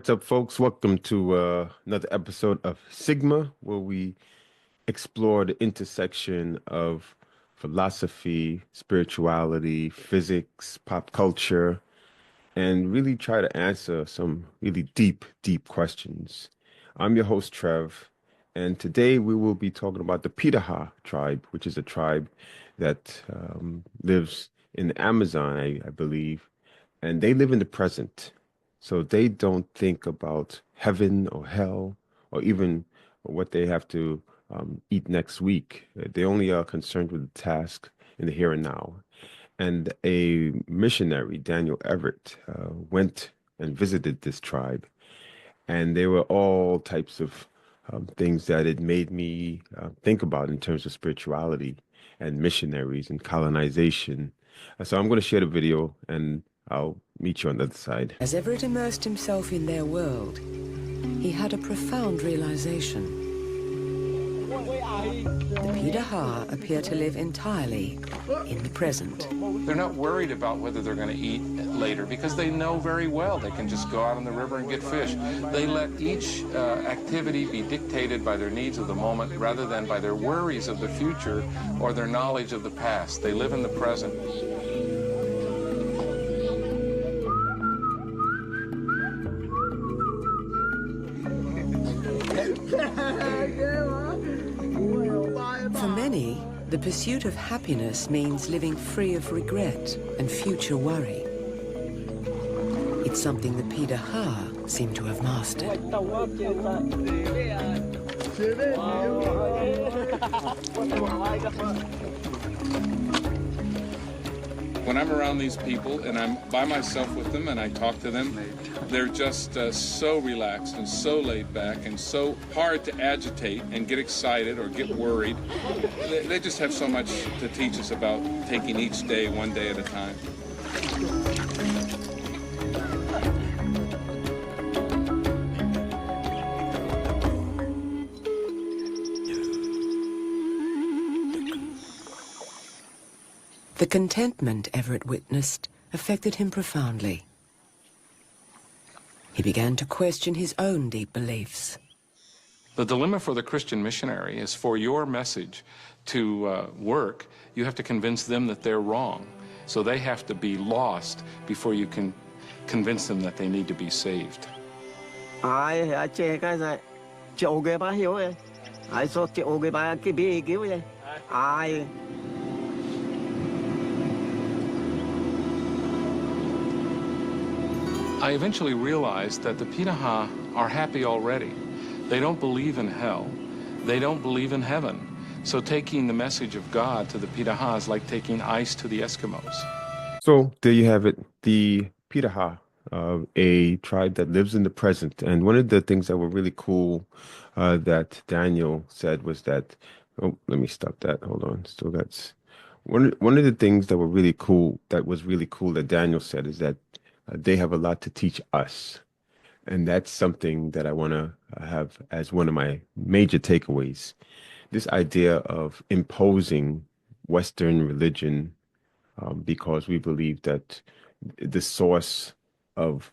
What's up, folks? Welcome to another episode of Sigma, where we explore the intersection of philosophy, spirituality, physics, pop culture, and really try to answer some really deep, deep questions. I'm your host, Trev, and today we will be talking about the Pirahã tribe, which is a tribe that lives in the Amazon, I believe, and they live in the present. So they don't think about heaven or hell or even what they have to eat next week. They only are concerned with the task in the here and now. And a missionary, Daniel Everett, went and visited this tribe, and there were all types of things that it made me think about in terms of spirituality and missionaries and colonization. So I'm going to share the video, and I'll meet you on the other side. As Everett immersed himself in their world, he had a profound realization. The Pirahã appear to live entirely in the present. They're not worried about whether they're going to eat later because they know very well they can just go out on the river and get fish. They let each activity be dictated by their needs of the moment rather than by their worries of the future or their knowledge of the past. They live in the present. For many, the pursuit of happiness means living free of regret and future worry. It's something the Pirahã seem to have mastered. When I'm around these people and I'm by myself with them and I talk to them, they're just so relaxed and so laid back and so hard to agitate and get excited or get worried. They just have so much to teach us about taking each day one day at a time. The contentment Everett witnessed affected him profoundly. He began to question his own deep beliefs. The dilemma for the Christian missionary is for your message to work, you have to convince them that they're wrong. So they have to be lost before you can convince them that they need to be saved. I eventually realized that the Pirahã are happy already. They don't believe in hell. They don't believe in heaven. So taking the message of God to the Pirahã is like taking ice to the Eskimos. So there you have it, the Pirahã, a tribe that lives in the present. And one of the things that were really cool that Daniel said was that, oh, let me stop that. Hold on. Still got one of the things that was really cool that Daniel said is that they have a lot to teach us. And that's something that I want to have as one of my major takeaways. This idea of imposing Western religion because we believe that the source of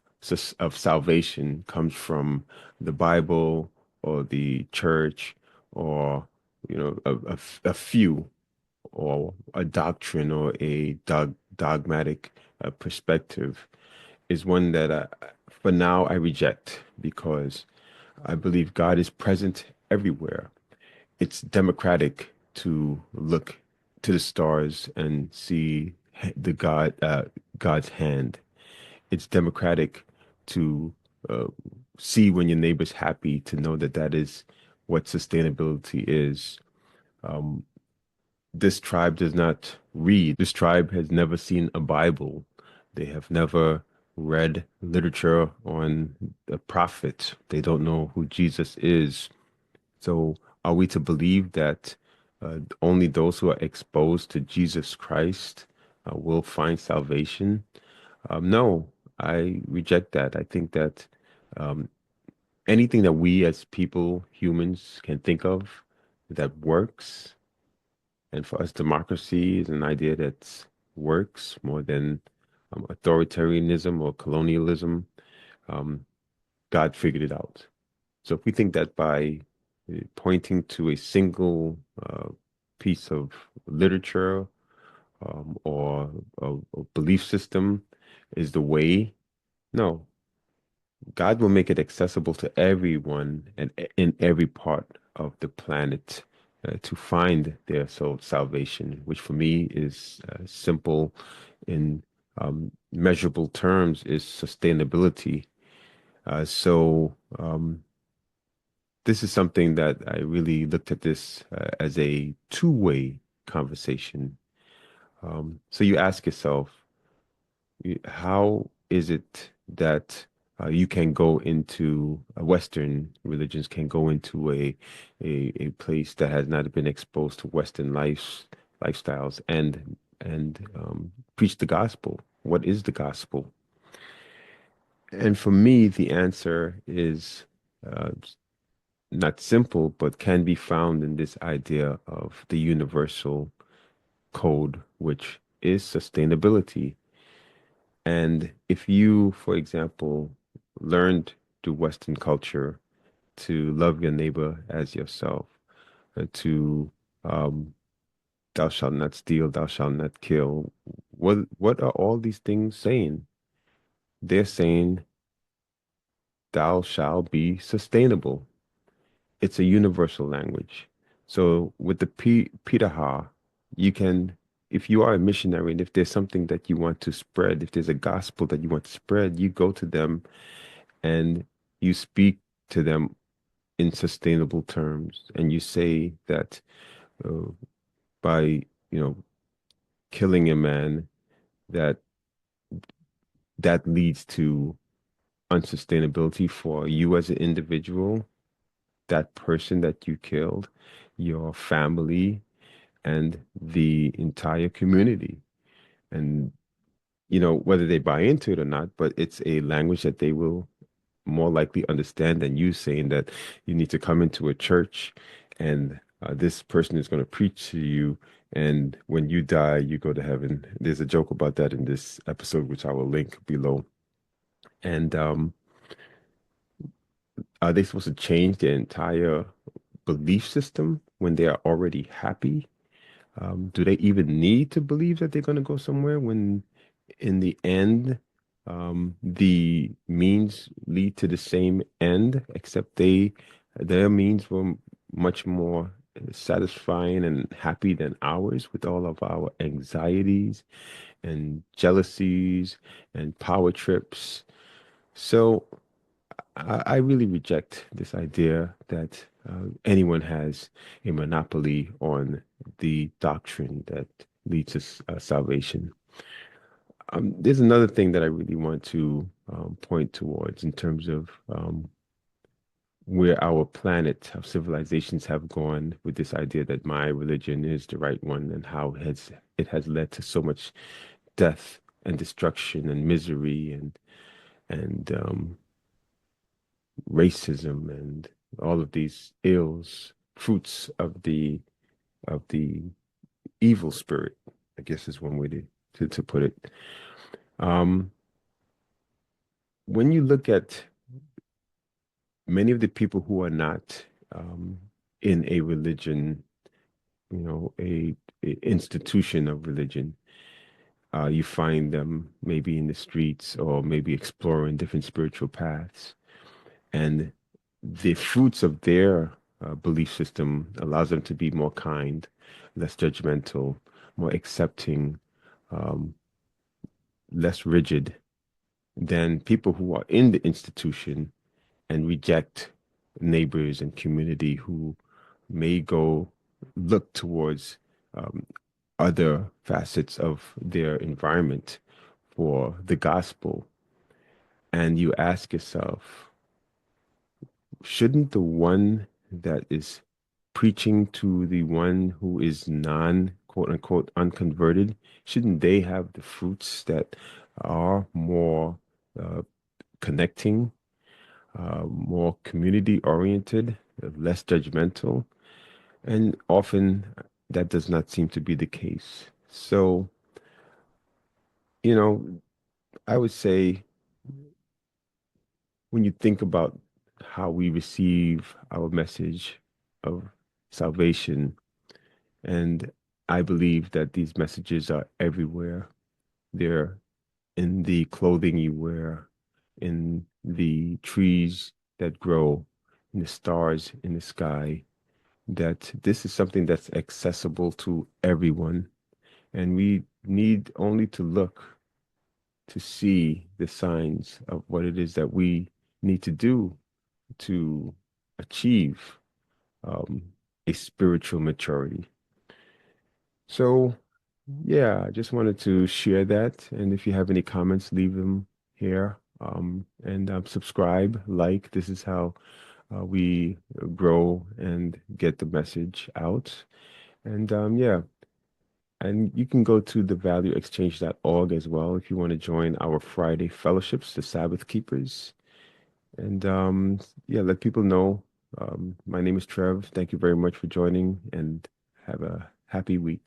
salvation comes from the Bible or the church or a few or a doctrine or a dogmatic perspective is one that for now I reject because I believe God is present everywhere. It's democratic to look to the stars and see God's hand. It's democratic to see when your neighbor's happy, to know that that is what sustainability is. Um, this tribe does not read. This tribe has never seen a Bible. They have never read literature on the prophet. They don't know who Jesus is. So are we to believe that only those who are exposed to Jesus Christ will find salvation? No, I reject that. I think that um, anything that we as people, humans, can think of that works, and for us, democracy is an idea that works more than authoritarianism or colonialism. Um, God figured it out. So if we think that by pointing to a single piece of literature or a belief system is the way, no, God will make it accessible to everyone and in every part of the planet to find their soul salvation, which for me is simple in measurable terms is sustainability. So this is something that I really looked at this as a two-way conversation. So you ask yourself, how is it that you can go into Western religions can go into a place that has not been exposed to Western lifestyles and preach the gospel? What is the gospel? And for me, the answer is uh, not simple, but can be found in this idea of the universal code, which is sustainability. And if you, for example, learned through Western culture to love your neighbor as yourself, to um, thou shalt not steal, thou shalt not kill, what are all these things saying? They're saying thou shalt be sustainable. It's a universal language. So with the Pirahã, you can, if you are a missionary and if there's something that you want to spread, if there's a gospel that you want to spread, you go to them and you speak to them in sustainable terms, and you say that uh, by killing a man, that that leads to unsustainability for you as an individual, that person that you killed, your family, and the entire community. And whether they buy into it or not, but it's a language that they will more likely understand than you saying that you need to come into a church and this person is going to preach to you. And when you die, you go to heaven. There's a joke about that in this episode, which I will link below. And are they supposed to change their entire belief system when they are already happy? Do they even need to believe that they're going to go somewhere when, in the end, the means lead to the same end, except their means were much more satisfying and happy than ours with all of our anxieties and jealousies and power trips. So I really reject this idea that anyone has a monopoly on the doctrine that leads to salvation. There's another thing that I really want to point towards in terms of where our planet, how civilizations have gone with this idea that my religion is the right one, and how it has led to so much death and destruction and misery and racism and all of these ills, fruits of the evil spirit, I guess is one way to put it. Um, when you look at many of the people who are not in a religion, a institution of religion, you find them maybe in the streets or maybe exploring different spiritual paths. And the fruits of their belief system allows them to be more kind, less judgmental, more accepting, um, less rigid than people who are in the institution and reject neighbors and community who may go look towards um, other facets of their environment for the gospel. And you ask yourself, shouldn't the one that is preaching to the one who is non quote unquote unconverted, shouldn't they have the fruits that are more uh, connecting, more community oriented, less judgmental? And often that does not seem to be the case. So, you know, I would say when you think about how we receive our message of salvation, and I believe that these messages are everywhere. They're in the clothing you wear, in the trees that grow, in the stars in the sky, that this is something that's accessible to everyone. And we need only to look to see the signs of what it is that we need to do to achieve um, a spiritual maturity. So, yeah, I just wanted to share that. And if you have any comments, leave them here. And subscribe, like. This is how we grow and get the message out. And yeah, and you can go to thevalueexchange.org as well if you want to join our Friday fellowships, the Sabbath Keepers. And yeah, let people know. My name is Trev. Thank you very much for joining and have a happy week.